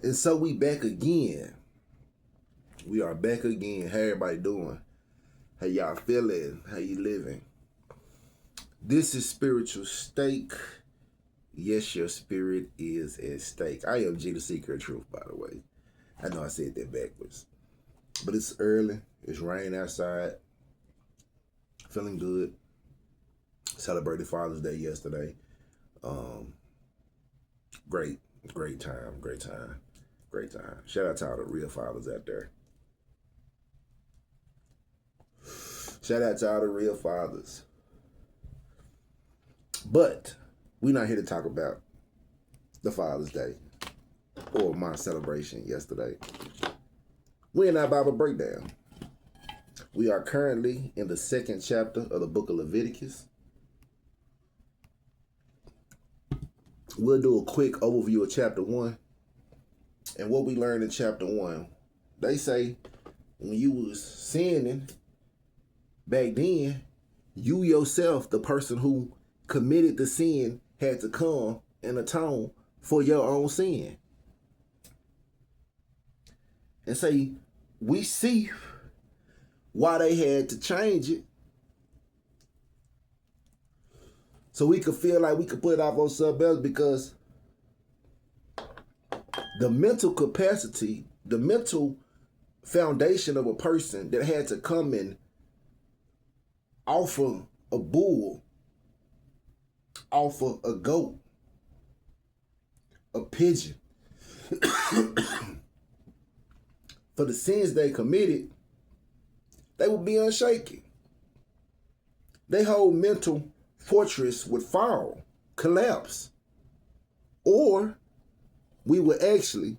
And so we back again. We are back again. How everybody doing? How y'all feeling? How you living? This is Spiritual Stake. Yes, your spirit is at stake. I am G, the Seeker of Truth, by the way. I know I said that backwards. But it's early. It's raining outside. Feeling good. Celebrated Father's Day yesterday. Great time. Shout out to all the real fathers out there. Shout out to all the real fathers. But we're not here to talk about the Father's Day or my celebration yesterday. We're in our Bible breakdown. We are currently in the 2nd chapter of the book of Leviticus. We'll do a quick overview of chapter 1 and what we learned in chapter 1. They say when you was sinning back then, you yourself, the person who committed the sin, had to come and atone for your own sin. And say, we see why they had to change it. So we could feel like we could put it off on something else, because the mental capacity, the mental foundation of a person that had to come and offer a bull, offer a goat, a pigeon, for the sins they committed, they would be unshaken. Their whole mental fortress would fall, collapse, or we would actually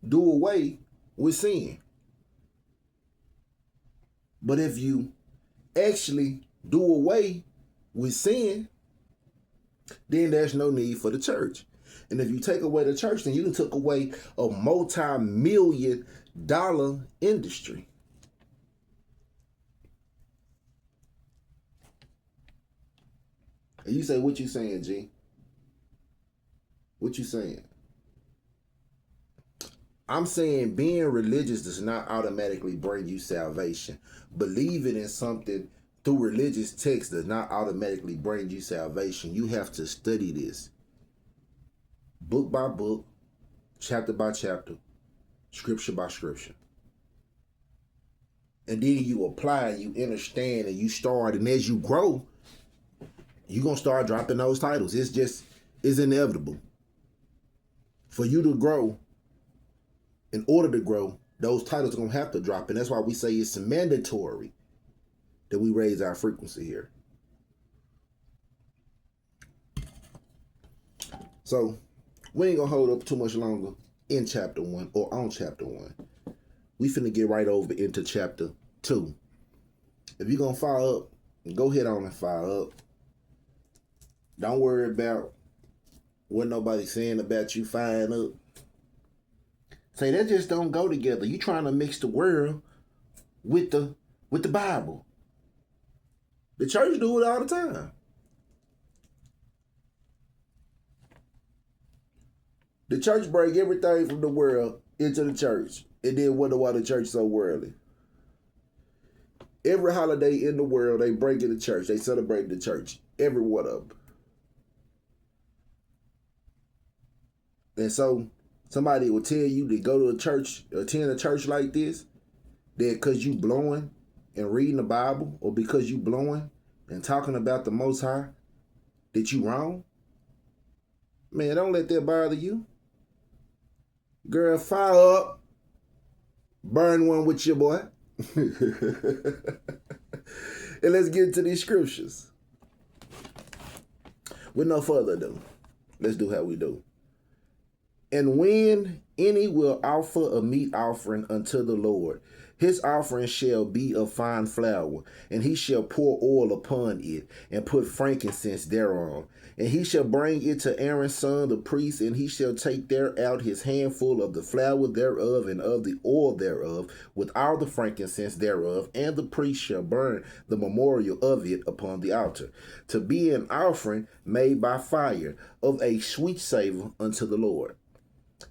do away with sin. But if you actually do away with sin, then there's no need for the church. And if you take away the church, then you took away a multi-million-dollar industry. And you say, what you saying, G? What you saying? I'm saying being religious does not automatically bring you salvation. Believing in something through religious text does not automatically bring you salvation. You have to study this book by book, chapter by chapter, scripture by scripture. And then you apply, you understand, and you start, and as you grow, you're going to start dropping those titles. It's inevitable. For you to grow, in order to grow, those titles are going to have to drop. And that's why we say it's mandatory that we raise our frequency here. So we ain't going to hold up too much longer in chapter 1 or on chapter 1. We finna get right over into chapter 2. If you're going to fire up, go ahead on and fire up. Don't worry about what nobody's saying about you firing up. Say that just don't go together. You trying to mix the world with the Bible. The church do it all the time. The church bring everything from the world into the church, and then wonder why the church so worldly. Every holiday in the world, they bring in the church. They celebrate the church. Every one of them. And so somebody will tell you to go to a church, attend a church like this, that because you blowing and reading the Bible, or because you blowing and talking about the Most High, that you wrong. Man, don't let that bother you. Girl, fire up. Burn one with your boy. And let's get into these scriptures. With no further ado, let's do how we do. And when any will offer a meat offering unto the Lord, his offering shall be of fine flour, and he shall pour oil upon it, and put frankincense thereon. And he shall bring it to Aaron's son the priest, and he shall take there out his handful of the flour thereof, and of the oil thereof, with all the frankincense thereof, and the priest shall burn the memorial of it upon the altar, to be an offering made by fire, of a sweet savor unto the Lord.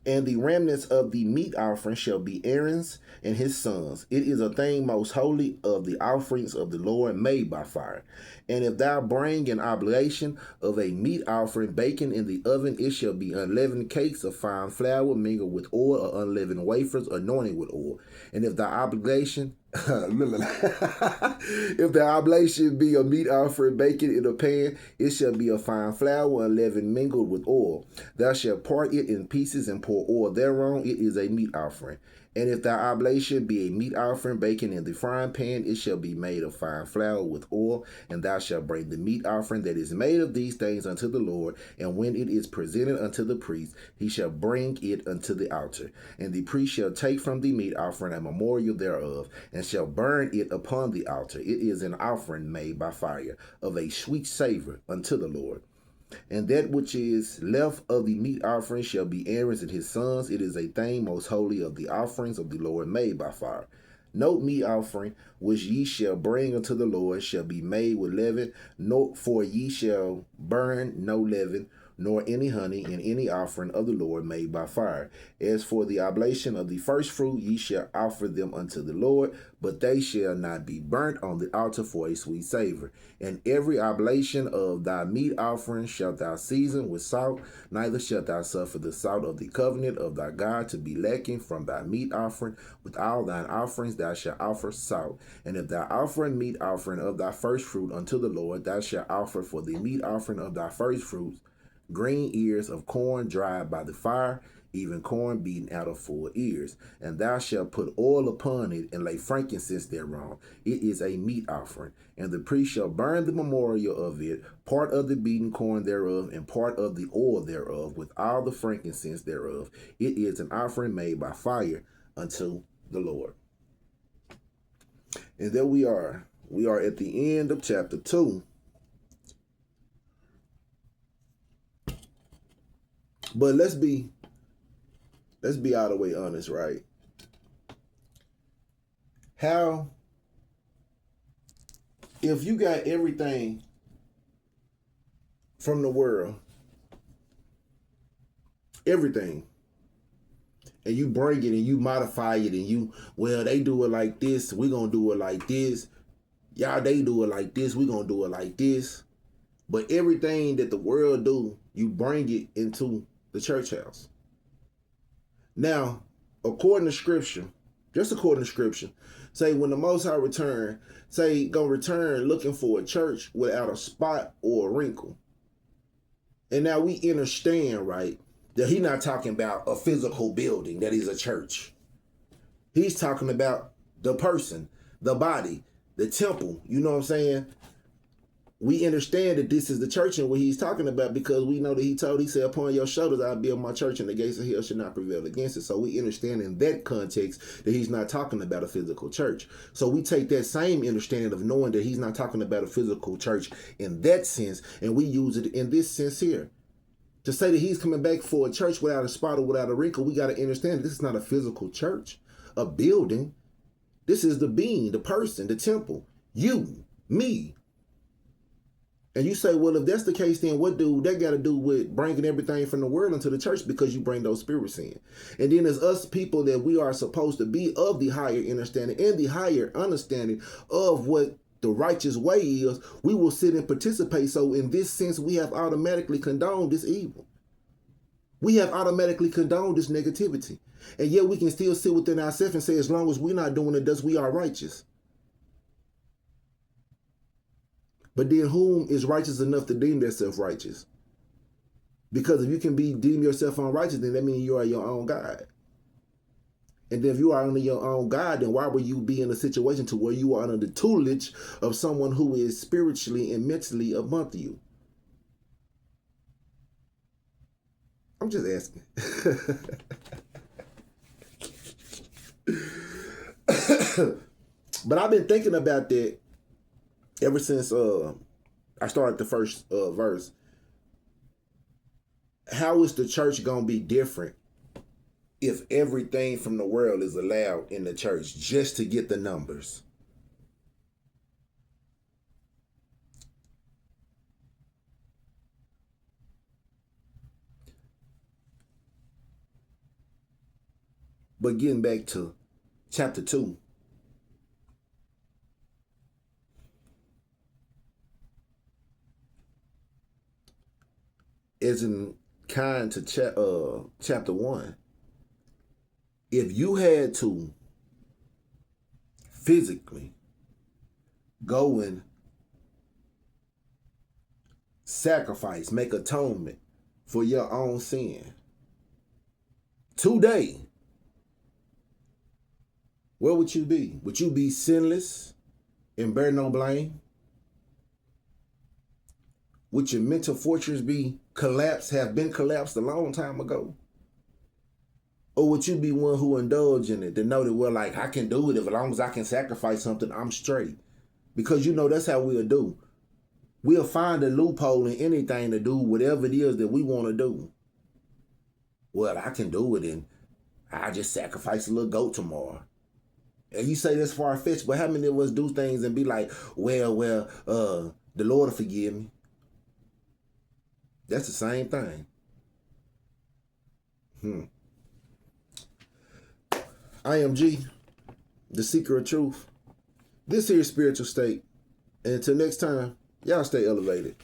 And the remnants of the meat offering shall be Aaron's and his sons. It is a thing most holy of the offerings of the Lord made by fire. And if thou bring an oblation of a meat offering baken in the oven, it shall be unleavened cakes of fine flour mingled with oil, or unleavened wafers anointed with oil. And if thy obligation if the oblation be a meat offering baken in a pan, it shall be a fine flour unleavened mingled with oil. Thou shalt part it in pieces and pour oil thereon. It is a meat offering. And if thy oblation be a meat offering baken in the frying pan, it shall be made of fine flour with oil. And thou shalt bring the meat offering that is made of these things unto the Lord. And when it is presented unto the priest, he shall bring it unto the altar. And the priest shall take from the meat offering a memorial thereof, and shall burn it upon the altar. It is an offering made by fire, of a sweet savor unto the Lord. And that which is left of the meat offering shall be Aaron's and his sons. It is a thing most holy of the offerings of the Lord made by fire. No meat offering which ye shall bring unto the Lord shall be made with leaven, for ye shall burn no leaven, nor any honey in any offering of the Lord made by fire. As for the oblation of the first fruit, ye shall offer them unto the Lord, but they shall not be burnt on the altar for a sweet savor. And every oblation of thy meat offering shalt thou season with salt, neither shalt thou suffer the salt of the covenant of thy God to be lacking from thy meat offering. With all thine offerings thou shalt offer salt. And if thou offer a meat offering of thy first fruit unto the Lord, thou shalt offer for the meat offering of thy first fruits green ears of corn dried by the fire, even corn beaten out of full ears. And thou shalt put oil upon it, and lay frankincense thereon. It is a meat offering. And the priest shall burn the memorial of it, part of the beaten corn thereof, and part of the oil thereof, with all the frankincense thereof. It is an offering made by fire unto the Lord. And there we are. We are at the end of chapter 2. But let's be all the way honest, right? How, if you got everything from the world, everything, and you bring it and you modify it and you, well, they do it like this, we're going to do it like this. Y'all, they do it like this, we're going to do it like this. But everything that the world do, you bring it into the church house. Now, according to scripture, just according to scripture, say when the Most High return, say gonna return looking for a church without a spot or a wrinkle. And now we understand, right, that he's not talking about a physical building that is a church. He's talking about the person, the body, the temple. You know what I'm saying? We understand that this is the church and what he's talking about, because we know that he said, upon your shoulders I'll build my church, and the gates of hell should not prevail against it. So we understand in that context that he's not talking about a physical church. So we take that same understanding of knowing that he's not talking about a physical church in that sense, and we use it in this sense here. To say that he's coming back for a church without a spot or without a wrinkle, we got to understand that this is not a physical church, a building. This is the being, the person, the temple, you, me. And you say, well, if that's the case, then what do that got to do with bringing everything from the world into the church? Because you bring those spirits in. And then as us people that we are supposed to be of the higher understanding and the higher understanding of what the righteous way is, we will sit and participate. So in this sense, we have automatically condoned this evil. We have automatically condoned this negativity. And yet we can still sit within ourselves and say, as long as we're not doing it, thus we are righteous. But then whom is righteous enough to deem themselves righteous? Because if you can deem yourself unrighteous, then that means you are your own God. And then if you are under your own God, then why would you be in a situation to where you are under the tutelage of someone who is spiritually and mentally above you? I'm just asking. But I've been thinking about that ever since I started the first verse. How is the church going to be different if everything from the world is allowed in the church just to get the numbers? But getting back to chapter 2. Is in kind to chapter 1. If you had to physically go and sacrifice, make atonement for your own sin today, where would you be? Would you be sinless and bear no blame? Would your mental fortress be collapsed, have been collapsed a long time ago? Or would you be one who indulge in it, to know that, well, like, I can do it as long as I can sacrifice something, I'm straight? Because you know that's how we'll do. We'll find a loophole in anything to do whatever it is that we want to do. Well, I can do it, and I just sacrifice a little goat tomorrow. And you say that's far-fetched, but how many of us do things and be like, well, the Lord will forgive me? That's the same thing. I am G, the seeker of truth. This here is Spiritual State. And until next time, y'all stay elevated.